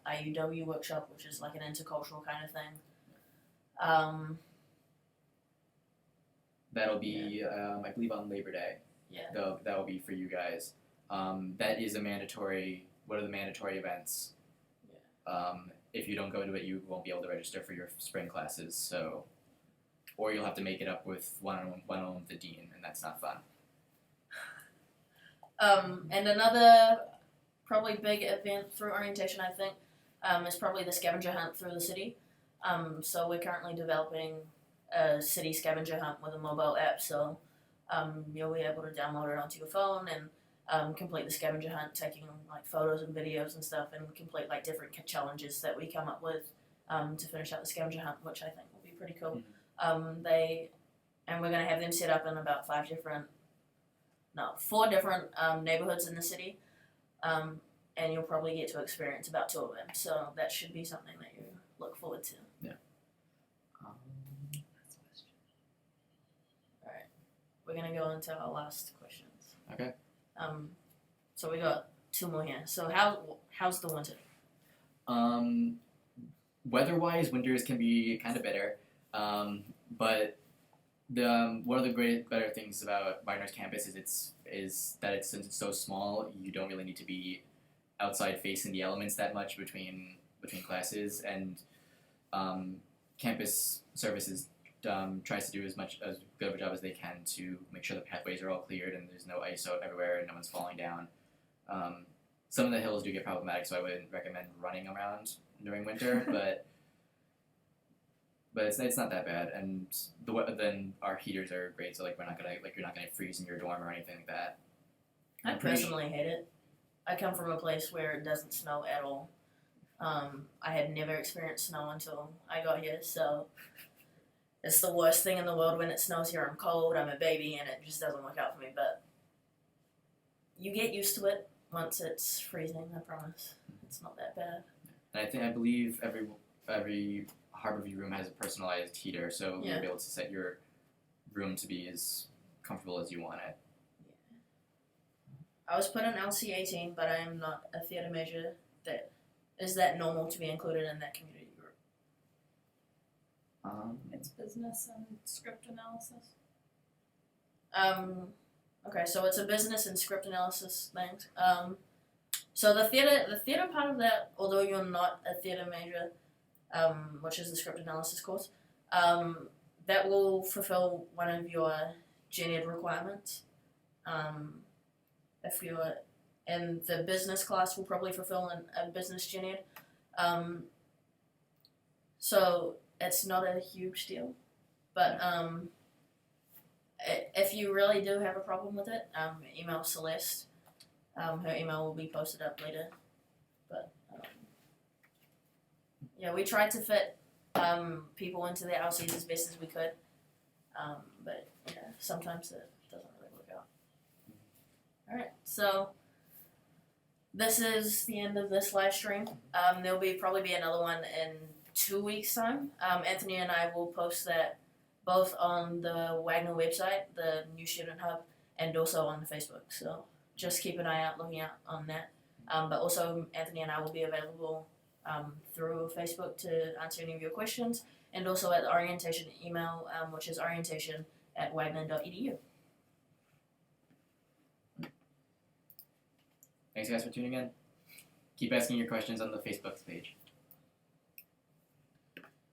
IUW workshop, which is like an intercultural kind of thing. That'll be, I believe, on Labor Day. Yeah. That will be for you guys. That is a mandatory. One of the mandatory events. Yeah. If you don't go to it, you won't be able to register for your spring classes. So, or you'll have to make it up with one-on-one with the dean, and that's not fun. And another probably big event through orientation, I think, is probably the scavenger hunt through the city. So we're currently developing a city scavenger hunt with a mobile app, so you'll be able to download it onto your phone and complete the scavenger hunt, taking like photos and videos and stuff, and complete like different challenges that we come up with to finish up the scavenger hunt, which I think will be pretty cool. We're gonna have them set up in about 4 different neighborhoods in the city, and you'll probably get to experience about 2 of them. So that should be something that you look forward to. Yeah. All right, we're gonna go into our last questions. Okay. So we got 2 more here. So how's the winter? Weather-wise, winters can be kind of bitter, but one of the better things about Wagner's campus is that since it's so small, you don't really need to be outside facing the elements that much between classes, and campus services tries to do as good of a job as they can to make sure the pathways are all cleared and there's no ice out everywhere and no one's falling down. Some of the hills do get problematic, so I wouldn't recommend running around during winter, but it's not that bad, and then our heaters are great, so like you're not gonna freeze in your dorm or anything like that. I personally hate it. I come from a place where it doesn't snow at all. I had never experienced snow until I got here, so it's the worst thing in the world when it snows here. I'm cold, I'm a baby, and it just doesn't work out for me, but you get used to it once it's freezing, I promise. It's not that bad. And I believe every Harborview room has a personalized heater, so you'll be able to set your room to be as comfortable as you want it. I was put in LC 18, but I am not a theatre major. Is that normal to be included in that community group? It's business and script analysis. Okay, so it's a business and script analysis thing. So the theatre part of that, although you're not a theatre major, which is the script analysis course, that will fulfill one of your gen ed requirements. If you're in the business class, will probably fulfill a business gen ed. So it's not a huge deal, but if you really do have a problem with it, email Celeste. Her email will be posted up later. But yeah, we tried to fit people into the LCs as best as we could, but yeah, sometimes it doesn't really work out. All right, so this is the end of this live stream. There'll probably be another one in 2 weeks' time. Anthony and I will post that both on the Wagner website, the New Student Hub, and also on the Facebook. So just keep an eye out, looking out on that. But also Anthony and I will be available through Facebook to answer any of your questions, and also at the orientation email, which is orientation@wagner.edu. Thanks guys for tuning in. Keep asking your questions on the Facebook page.